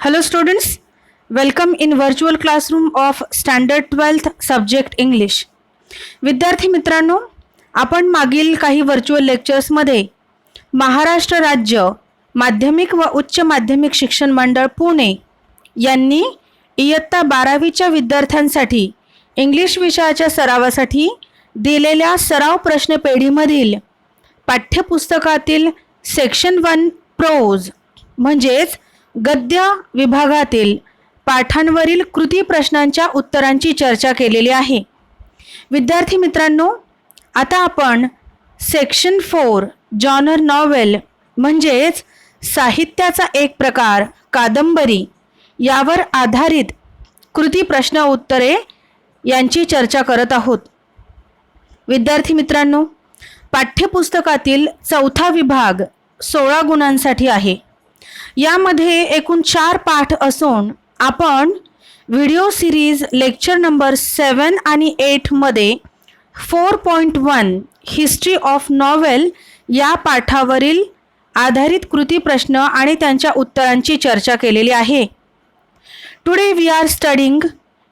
Hello students, welcome in virtual classroom of Standard 12th Subject English. विद्यार्थी मित्रांनो, आपण मागील काही व्हर्च्युअल लेक्चर्समध्ये महाराष्ट्र राज्य माध्यमिक व उच्च माध्यमिक शिक्षण मंडळ पुणे यांनी इयत्ता 12वीच्या विद्यार्थ्यांसाठी इंग्लिश विषयाच्या सरावासाठी दिलेल्या सराव प्रश्नपेढीमधील पाठ्यपुस्तकातील सेक्शन 1 प्रोज म्हणजेच गद्य विभागातील पाठांवरील कृती प्रश्नांच्या उत्तरांची चर्चा केलेली आहे. विद्यार्थी मित्रांनो, आता आपण सेक्शन 4 जॉनर नॉवेल म्हणजेच साहित्याचा एक प्रकार कादंबरी यावर आधारित कृती प्रश्न उत्तरे यांची चर्चा करत आहोत. विद्यार्थी मित्रांनो, पाठ्यपुस्तकातील चौथा विभाग 16 गुणांसाठी आहे. यामध्ये एकूण 4 पाठ असून आपण व्हिडिओ सिरीज लेक्चर नंबर 7 आणि 8 मध्ये 4.1 हिस्ट्री ऑफ नॉवेल या पाठावरील आधारित कृती प्रश्न आणि त्यांच्या उत्तरांची चर्चा केलेली आहे. Today we are studying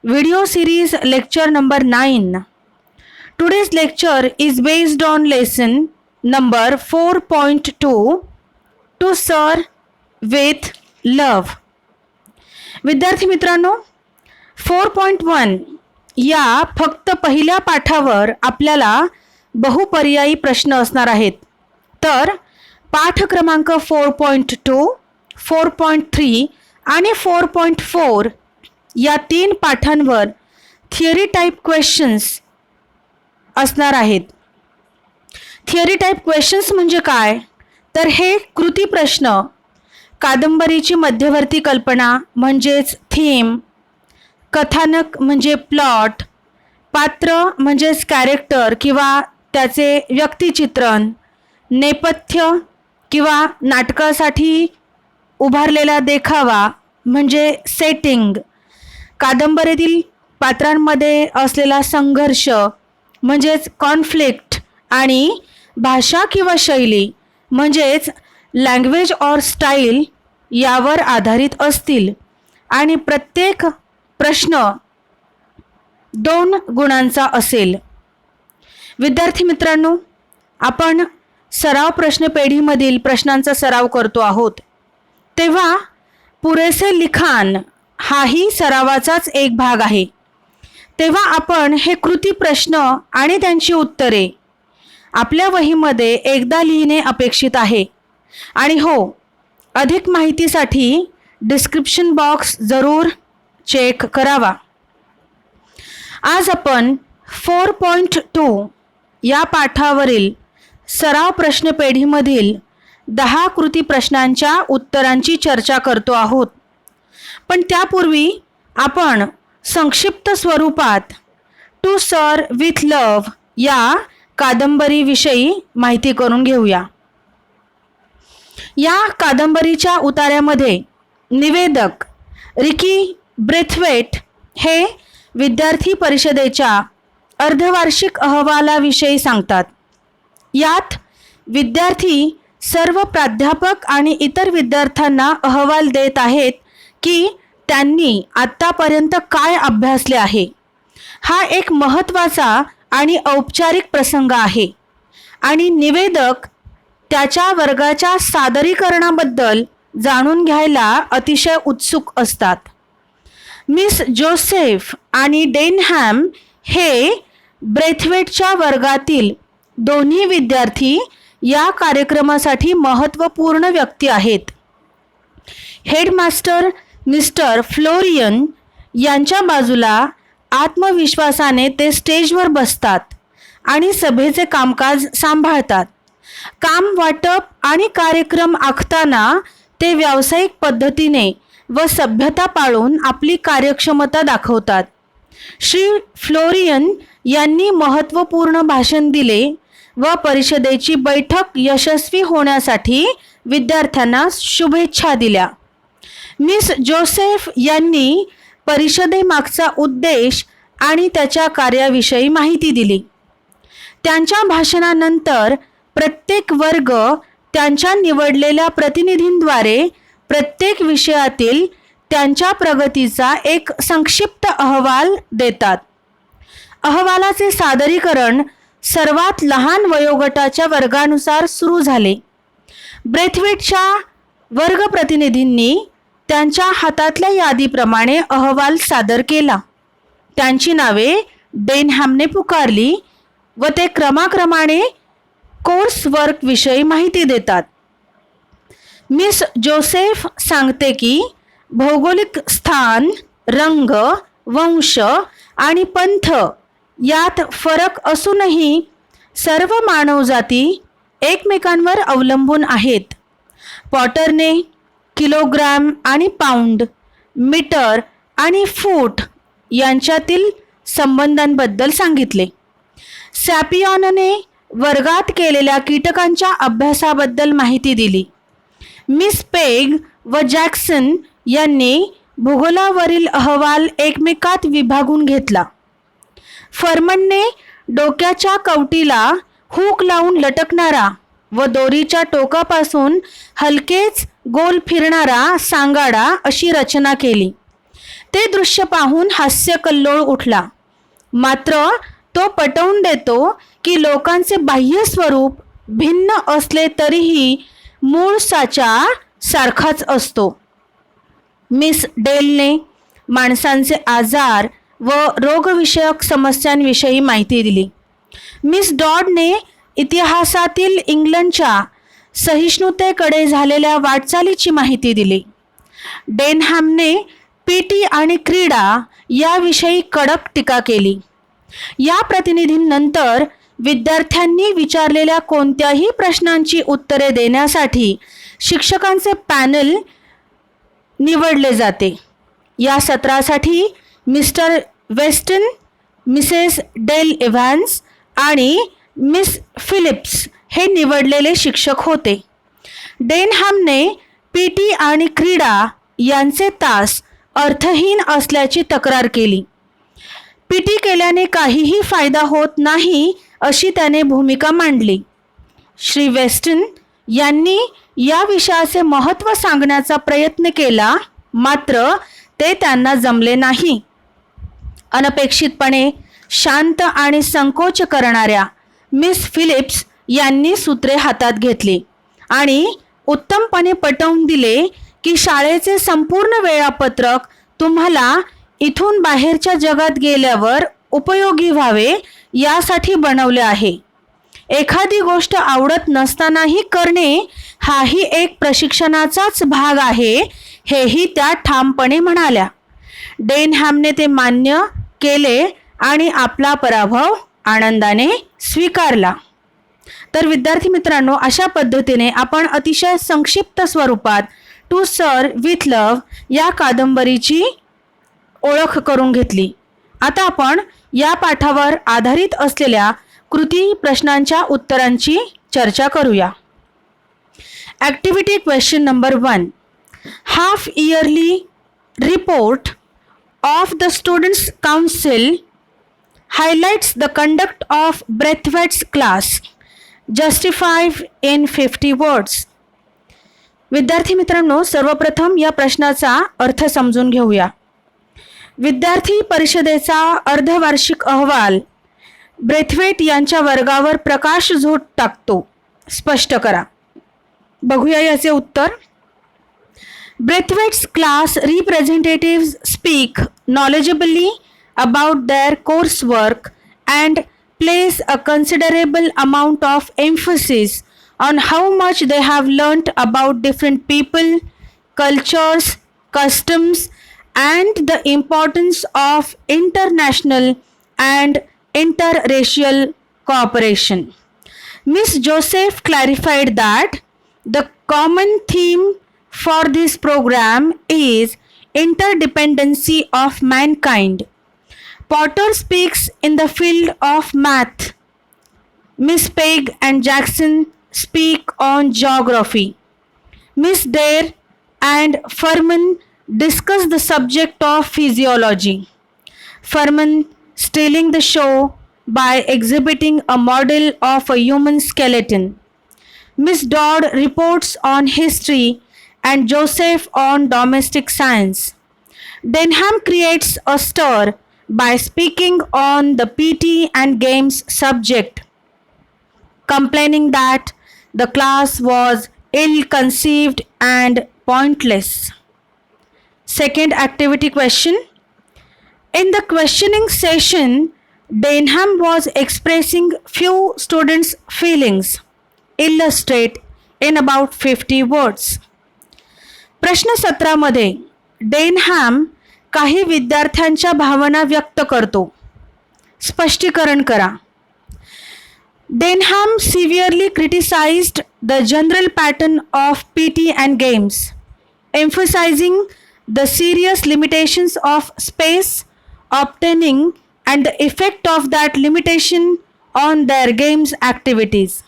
video series lecture number 9. Today's lecture is based on lesson number 4.2 to serve with love. विद्यार्थी मित्रांनो, 4.1 या फक्त पहिल्या पाठावर आपल्याला बहुपर्यायी प्रश्न असणार आहेत. तर पाठ क्रमांक 4.2, 4.3 आणि 4.4 या 3 पाठांवर थिअरी टाईप क्वेश्चन्स असणार आहेत. थिअरी टाईप क्वेश्चन्स म्हणजे काय, तर हे कृती प्रश्न कादंबरीची मध्यवर्ती कल्पना म्हणजेच थीम, कथानक म्हणजे प्लॉट, पात्र म्हणजेच कॅरेक्टर किंवा त्याचे व्यक्तिचित्रण, नेपथ्य किंवा नाटकासाठी उभारलेला देखावा म्हणजे सेटिंग, कादंबरीतील पात्रांमध्ये असलेला संघर्ष म्हणजेच कॉन्फ्लिक्ट आणि भाषा किंवा शैली म्हणजेच लँग्वेज ऑर स्टाईल यावर आधारित असतील आणि प्रत्येक प्रश्न 2 गुणांचा असेल. विद्यार्थी मित्रांनो, आपण सराव प्रश्नपेढीमधील प्रश्नांचा सराव करतो आहोत, तेव्हा पुरेसे लिखाण हाही सरावाचाच एक भाग आहे. तेव्हा आपण हे कृती प्रश्न आणि त्यांची उत्तरे आपल्या वहीमध्ये एकदा लिहिणे अपेक्षित आहे. आणि हो, अधिक माहितीसाठी डिस्क्रिप्शन बॉक्स जरूर चेक करावा. आज आपण 4.2 या पाठावरील सराव प्रश्नपेढीमधील 10 कृती प्रश्नांच्या उत्तरांची चर्चा करतो आहोत. पण त्यापूर्वी आपण संक्षिप्त स्वरूपात टू सर्व विथ लव्ह या कादंबरीविषयी माहिती करून घेऊया. या कादंबरीच्या उतार्यामध्ये निवेदक रिकी ब्रेथवेट हे विद्यार्थी परिषदेच्या अर्धवार्षिक अहवालाविषयी सांगतात. यात विद्यार्थी सर्व प्राध्यापक आणि इतर विद्यार्थ्यांना अहवाल देत आहेत की त्यांनी आत्तापर्यंत काय अभ्यासले आहे. हा एक महत्त्वाचा आणि औपचारिक प्रसंग आहे आणि निवेदक त्याच्या वर्गाच्या सादरीकरणाबद्दल जाणून घ्यायला अतिशय उत्सुक असतात. मिस जोसेफ आणि डेनहॅम हे ब्रेथवेटच्या वर्गातील दोन्ही विद्यार्थी या कार्यक्रमासाठी महत्त्वपूर्ण व्यक्ती आहेत. हेडमास्टर मिस्टर फ्लोरियन यांच्या बाजूला आत्मविश्वासाने ते स्टेजवर बसतात आणि सभेचे कामकाज सांभाळतात. काम वाटप आणि कार्यक्रम आखताना ते व्यावसायिक पद्धतीने व सभ्यता पाळून आपली कार्यक्षमता दाखवतात. श्री फ्लोरियन यांनी महत्त्वपूर्ण भाषण दिले व परिषदेची बैठक यशस्वी होण्यासाठी विद्यार्थ्यांना शुभेच्छा दिल्या. मिस जोसेफ यांनी परिषदेमागचा उद्देश आणि त्याच्या कार्याविषयी माहिती दिली. त्यांच्या भाषणानंतर प्रत्येक वर्ग त्यांच्या निवडलेल्या प्रतिनिधींद्वारे प्रत्येक विषयातील त्यांच्या प्रगतीचा एक संक्षिप्त अहवाल देतात. अहवालाचे सादरीकरण सर्वात लहान वयोगटाच्या वर्गानुसार सुरू झाले. ब्रेथवेटच्या वर्गप्रतिनिधींनी त्यांच्या हातातल्या यादीप्रमाणे अहवाल सादर केला. त्यांची नावे डेनहॅमने पुकारली व ते क्रमाक्रमाने कोर्स वर्क विषयी माहिती देतात. मिस जोसेफ सांगते की भौगोलिक स्थान, रंग, वंश आणि पंथ यात फरक असूनही सर्व मानवजाती एकमेकांवर अवलंबून आहेत. पॉटरने किलोग्रॅम आणि पाऊंड, मीटर आणि फूट यांच्यातील संबंधांबद्दल सांगितले. सॅपियॉनने वर्गात केलेल्या कीटकांच्या अभ्यासाबद्दल माहिती दिली. मिस पेग व जॅक्सन यांनी भूगोलावरील अहवाल एकमेकात विभागून घेतला. फर्मनने डोक्याच्या कवटीला हुक लावून लटकणारा व दोरीच्या टोकापासून हलकेच गोल फिरणारा सांगाडा अशी रचना केली. ते दृश्य पाहून हास्यकल्लोळ उठला. मात्र तो पटवून देतो की लोकांचे बाह्य स्वरूप भिन्न असले तरीही मूळ साचा सारखाच असतो. मिस डेलने माणसांचे आजार व रोगविषयक समस्यांविषयी माहिती दिली. मिस डॉडने इतिहासातील इंग्लंडच्या सहिष्णुतेकडे झालेल्या वाटचालीची माहिती दिली. डेनहॅमने पीटी आणि क्रीडा याविषयी कडक टीका केली. या प्रतिनिधींनंतर विद्यार्थ्यांनी विचारलेल्या कोणत्याही प्रश्नांची उत्तरे देण्यासाठी शिक्षकांचे पॅनल निवडले जाते. या सत्रासाठी मिस्टर वेस्टन, मिसेस डेल इव्हॅन्स आणि मिस फिलिप्स हे निवडलेले शिक्षक होते. डेनहॅमने पीटी आणि क्रीडा यांचे तास अर्थहीन असल्याची तक्रार केली. पीटी केल्याने काहीही फायदा होत नाही अशी त्याने भूमिका मांडली. श्री वेस्टन यांनी या विषयाचे महत्त्व सांगण्याचा प्रयत्न केला, मात्र ते त्यांना जमले नाही. अनपेक्षितपणे शांत आणि संकोच करणाऱ्या मिस फिलिप्स यांनी सूत्रे हातात घेतली आणि उत्तमपणे पटवून दिले की शाळेचे संपूर्ण वेळापत्रक तुम्हाला इथून बाहेरच्या जगात गेल्यावर उपयोगी व्हावे यासाठी बनवले आहे. एखादी गोष्ट आवडत नसतानाही करणे हाही एक प्रशिक्षणाचाच भाग आहे, हेही त्या ठामपणे म्हणाल्या. डेनहॅमने ते मान्य केले आणि आपला पराभव आनंदाने स्वीकारला. तर विद्यार्थी मित्रांनो, अशा पद्धतीने आपण अतिशय संक्षिप्त स्वरूपात टू सर विथ लव या कादंबरीची ओळख करून घेतली. आता आपण या पाठावर आधारित असलेल्या कृती प्रश्नांच्या उत्तरांची चर्चा करूया. Activity question number 1. Half yearly report of the Students' Council highlights the conduct of Braithwaite's class. Justify in 50 words. विद्यार्थी मित्रांनो, सर्वप्रथम या प्रश्नाचा अर्थ समजून घेऊया. विद्यार्थी परिषदेचा अर्धवार्षिक अहवाल ब्रेथवेट यांच्या वर्गावर प्रकाशझोत टाकतो. स्पष्ट करा. बघूया याचे उत्तर. Braithwaite's class representatives speak knowledgeably about their coursework and place a considerable amount of emphasis on how much they have learnt about different people, cultures, customs, and the importance of international and interracial cooperation. Miss Joseph clarified that the common theme for this program is interdependency of mankind. Potter speaks in the field of math. Miss Peg and Jackson speak on geography. Miss Dare and Furman discuss the subject of physiology. Furman stealing the show by exhibiting a model of a human skeleton. Miss Dodd reports on history and Joseph on domestic science. Denham creates a stir by speaking on the PT and games subject, complaining that the class was ill conceived and pointless. Second activity question. In the questioning session, Denham was expressing few students' feelings. Illustrate in about 50 words. प्रश्न 17 मध्ये डेनहॅम काही विद्यार्थ्यांच्या भावना व्यक्त करतो. स्पष्टीकरण करा. Denham severely criticized the general pattern of PT and games, emphasizing the serious limitations of space obtaining and the effect of that limitation on their games activities.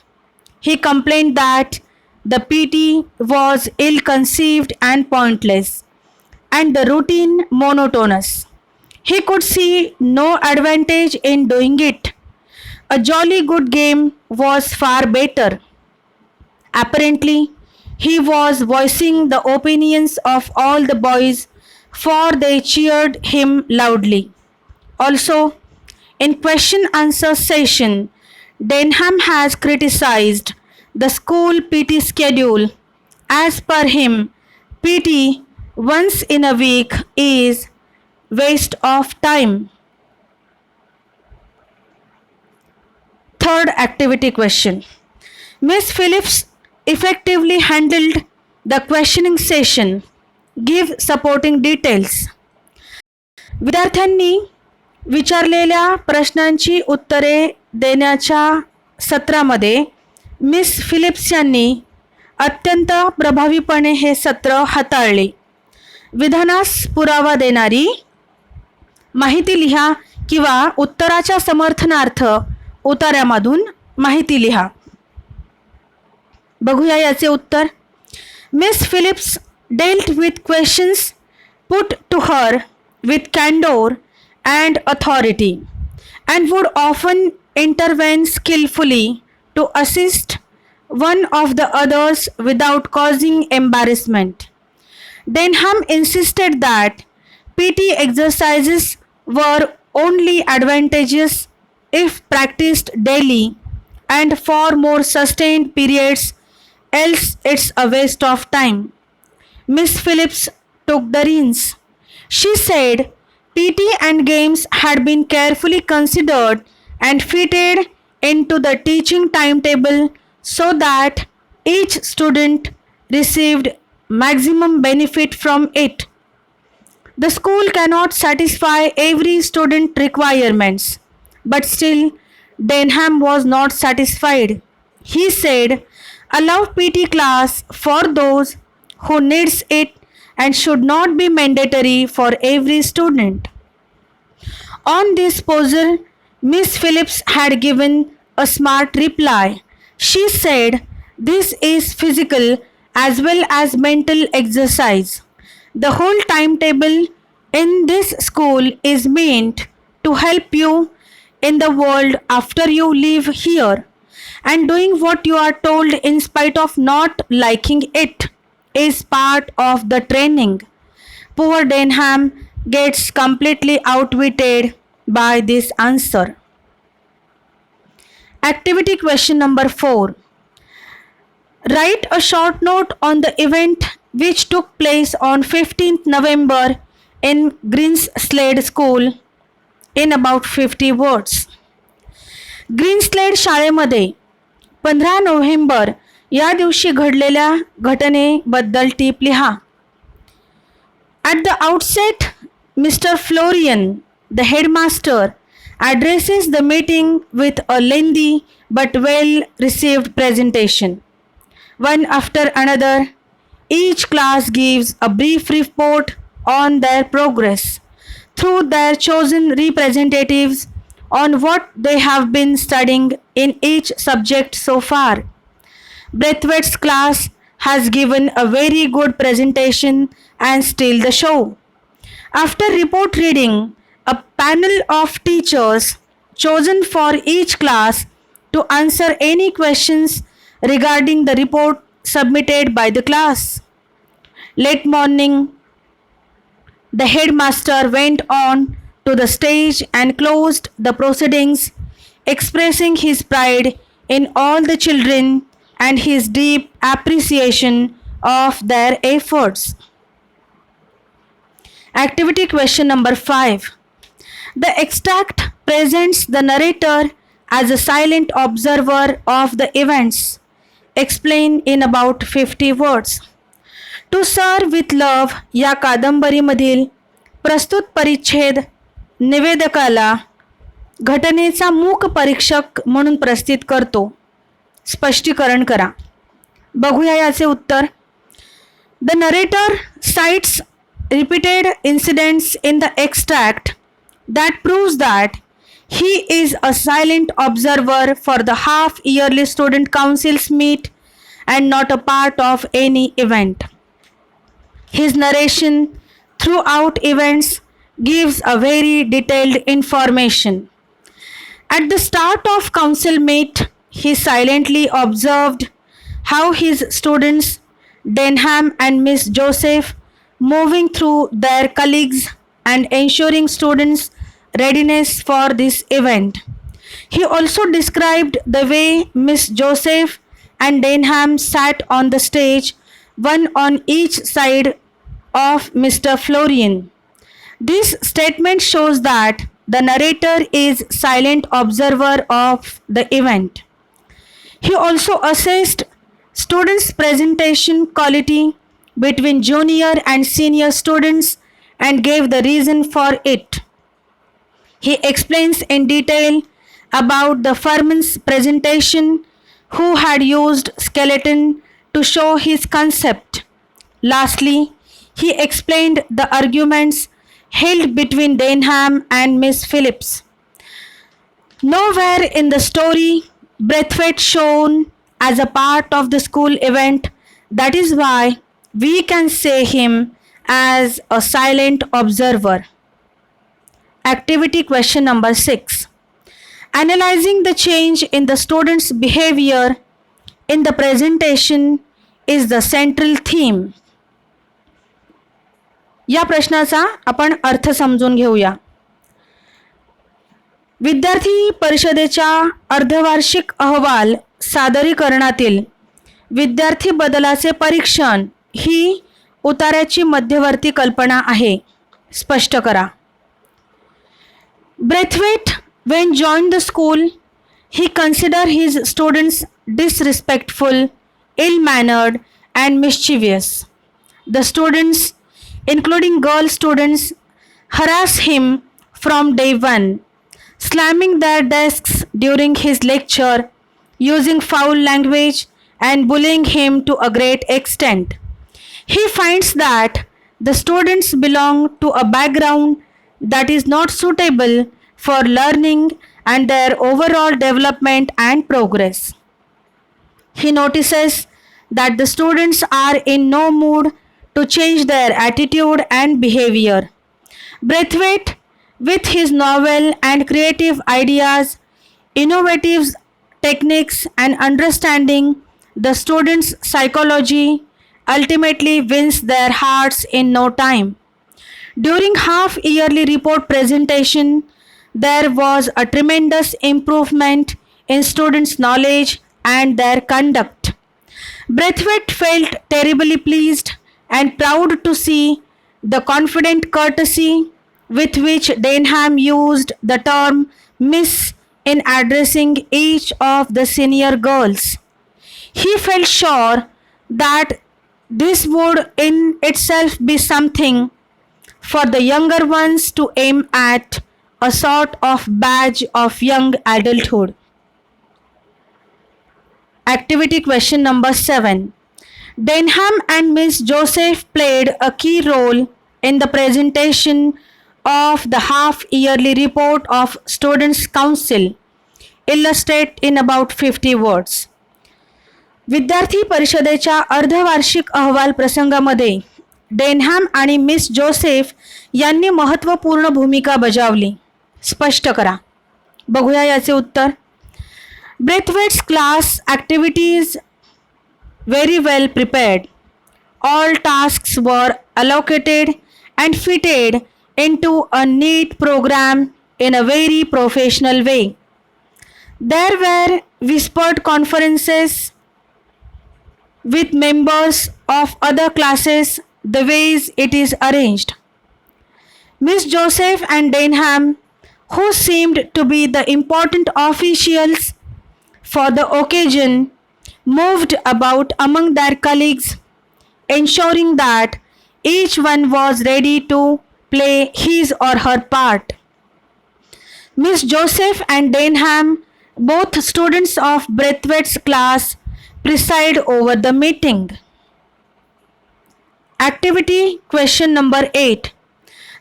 He complained that the PT was ill conceived and pointless, and the routine monotonous. He could see no advantage in doing it. A jolly good game was far better. Apparently, he was voicing the opinions of all the boys, for they cheered him loudly. Also, in question answer session, Denham has criticized the school PT schedule. As per him, PT once in a week is waste of time. Third activity question. Miss Phillips effectively handled the questioning session. Give supporting details. विद्यार्थ्यांनी विचारलेल्या प्रश्नांची उत्तरे देण्याच्या सत्रामध्ये miss Philips यांनी अत्यंत प्रभावीपणे हे सत्र हाताळले. विधानास पुरावा देणारी माहिती लिहा किंवा उत्तराच्या समर्थनार्थ उतार्यामधून माहिती लिहा. बघूया याचे उत्तर. Miss Phillips dealt with questions put to her with candor and authority, and would often intervene skillfully to assist one of the others without causing embarrassment. Denham insisted that PT exercises were only advantageous if practiced daily and for more sustained periods, else it's a waste of time. Miss Phillips took the reins. She said PT and games had been carefully considered and fitted into the teaching timetable so that each student received maximum benefit from it. The school cannot satisfy every student requirements, but still Denham was not satisfied. He said, allow PT class for those who needs it and should not be mandatory for every student. On this proposal, Miss Phillips had given a smart reply. She said, this is physical as well as mental exercise. The whole timetable in this school is meant to help you in the world after you leave here, and doing what you are told in spite of not liking it is part of the training. Poor Denham gets completely outwitted by this answer. Activity question number 4. Write a short note on the event which took place on 15th November in Greenslade School in about 50 words. ग्रीनस्लेड शाळेमध्ये 15 नोव्हेंबर या दिवशी घडलेल्या घटनेबद्दल टीप लिहा. At the outset, Mr. Florian, the headmaster, addresses the meeting with a lengthy but well-received presentation. One after another, each class gives a brief report on their progress through their chosen representatives on what they have been studying in each subject so far. Braithwaite's class has given a very good presentation and steal the show. After report reading, a panel of teachers chosen for each class to answer any questions regarding the report submitted by the class. Late morning, The headmaster went on to the stage and closed the proceedings, expressing his pride in all the children and his deep appreciation of their efforts. Activity question number 5. The extract presents the narrator as a silent observer of the events. Explain in about 50 words. To sir with love या कादंबरीमधील प्रस्तुत परिच्छेद निवेदकाला घटनेचा मूक परीक्षक म्हणून प्रस्तुत करतो. स्पष्टीकरण करा. बघूया याचे उत्तर. The narrator cites repeated incidents in the extract that proves that he is a silent observer for the half-yearly student council's meet and not a part of any event. His narration throughout events gives a very detailed information. At the start of council meet, he silently observed how his students, Denham and Miss Joseph, moving through their colleagues and ensuring students' readiness for this event. He also described the way Miss Joseph and Denham sat on the stage, one on each side of Mr. Florian. This statement shows that the narrator is silent observer of the event. He also assessed students' presentation quality between junior and senior students and gave the reason for it. He explains in detail about the Furman's presentation, who had used skeleton to show his concept. Lastly, he explained the arguments held between Denham and Miss Phillips. Nowhere in the story Braithwaite shown as a part of the school event. That is why we can say him as a silent observer. Activity question number 6. Analyzing the change in the students' behavior in the presentation is the central theme. या प्रश्नाचा आपण अर्थ समजून घेऊया. विद्यार्थी परिषदेच्या अर्धवार्षिक अहवाल सादरीकरणातील विद्यार्थी बदलाचे परीक्षण ही उतार्याची मध्यवर्ती कल्पना आहे. स्पष्ट करा. Braithwaite, when joined the school, he considered his students disrespectful, ill-mannered and mischievous. The students, including girl students, harassed him from day one, slamming their desks during his lecture, using foul language and bullying him to a great extent. He finds that the students belong to a background that is not suitable for learning and their overall development and progress. He notices that the students are in no mood to change their attitude and behavior. Braithwaite, with his novel and creative ideas, innovative techniques and understanding the students' psychology, ultimately wins their hearts in no time. During half-yearly report presentation, there was a tremendous improvement in students' knowledge and their conduct. Braithwaite felt terribly pleased and proud to see the confident courtesy with which Denham used the term Miss in addressing each of the senior girls. He felt sure that this would in itself be something for the younger ones to aim at, a sort of badge of young adulthood. Activity question number 7. Denham and Miss Joseph played a key role in the presentation of the half-yearly report of Students' Council. Illustrate in about 50 words. विद्यार्थी परिषदेच्या अर्धवार्षिक अहवाल प्रसंगामध्ये डेनहॅम आणि miss Joseph यांनी महत्त्वपूर्ण भूमिका बजावली. स्पष्ट करा. बघूया याचे उत्तर. Braithwaite's class activities very well prepared. All tasks were allocated and fitted into a neat program in a very professional way. There were whispered conferences with members of other classes the ways it is arranged. Miss Joseph and Denham, who seemed to be the important officials for the occasion, moved about among their colleagues, ensuring that each one was ready to play his or her part. Miss Joseph and Denham, both students of Braithwaite's class, preside over the meeting. Activity question number 8.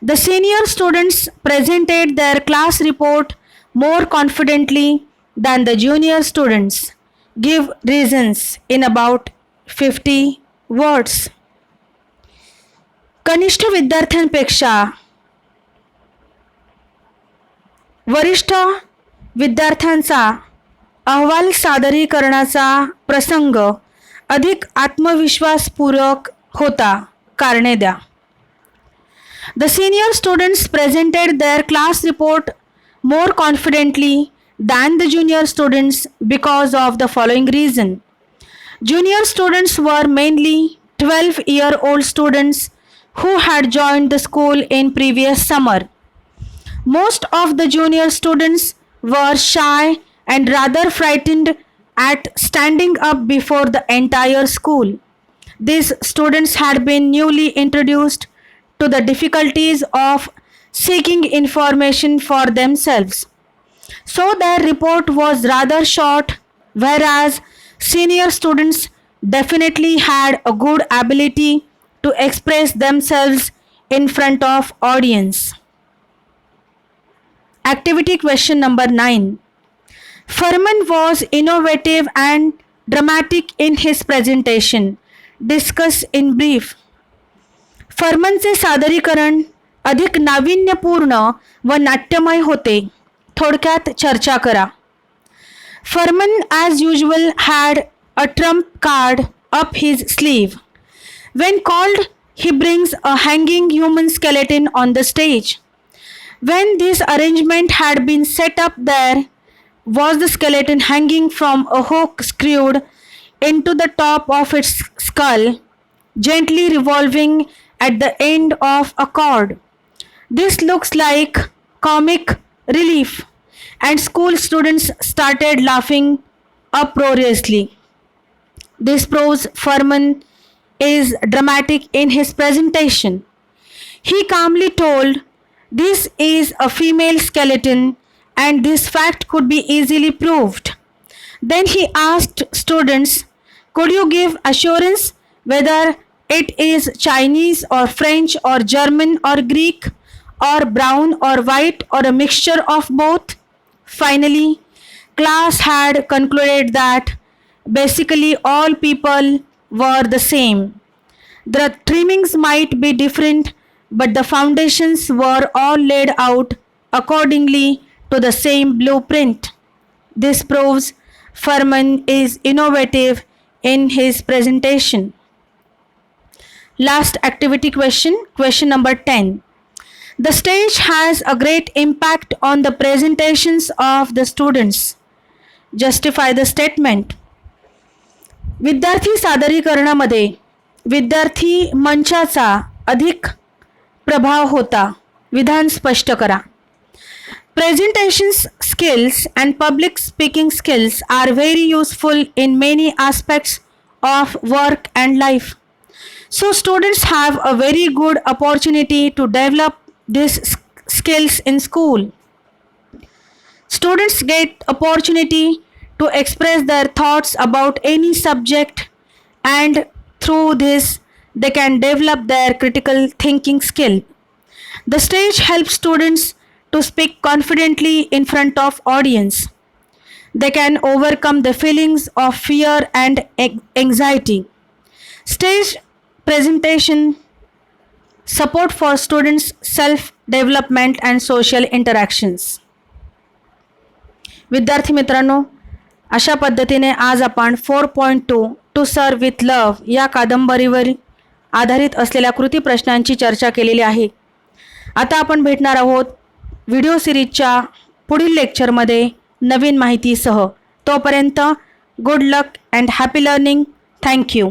The senior students presented their class report more confidently than the junior students. Give reasons in about 50 words. कनिष्ठ विद्यार्थ्यांपेक्षा वरिष्ठ विद्यार्थ्यांचा अहवाल सादरीकरणाचा प्रसंग अधिक आत्मविश्वासपूर्वक होता. कारणे द्या. The senior students presented their class report more confidently than the junior students because of the following reason. Junior students were mainly 12-year-old students who had joined the school in previous summer. Most of the junior students were shy and rather frightened at standing up before the entire school. These students had been newly introduced to the difficulties of seeking information for themselves. So their report was rather short, whereas senior students definitely had a good ability to express themselves in front of audience. Activity question number 9. Furman was innovative and dramatic in his presentation. Discuss in brief. फर्मनचे सादरीकरण अधिक नाविन्यपूर्ण व नाट्यमय होते. थोडक्यात चर्चा करा. Furman, as usual, had a trump card up his sleeve. When called, he brings a hanging human skeleton on the stage. When this arrangement had been set up, there was the skeleton hanging from a hook screwed into the top of its skull, gently revolving at the end of a cord. This looks like comic relief, and school students started laughing uproariously. This proves Furman is dramatic in his presentation. He calmly told, "This is a female skeleton, and this fact could be easily proved." Then he asked students, "Could you give assurance whether it is Chinese or French or German or Greek or brown or white or a mixture of both?" Finally, class had concluded that basically all people were the same. The trimmings might be different, but the foundations were all laid out accordingly to the same blueprint. This proves Furman is innovative in his presentation. Last activity question number 10. The stage has a great impact on the presentations of the students. Justify the statement. विद्यार्थी सादरीकरणामध्ये विद्यार्थी मंचाचा अधिक प्रभाव होता. विधान स्पष्ट करा. Presentation skills and public speaking skills are very useful in many aspects of work and life. So students have a very good opportunity to develop these skills in school. Students get opportunity to express their thoughts about any subject, and through this they can develop their critical thinking skill. The stage helps students to speak confidently in front of audience. They can overcome the feelings of fear and anxiety. Stage presentation support for students self development and social interactions. विद्यार्थी मित्रांनो, अशा पद्धतीने आज आपण 4.2 to sir with love या कादंबरीवर आधारित असलेल्या कृती प्रश्नांची चर्चा केलेली आहे. आता आपण भेटणार आहोत व्हिडिओ सिरीजच्या पुढील लेक्चरमध्ये नवीन माहितीसह. तोपर्यंत good luck and happy learning. Thank you.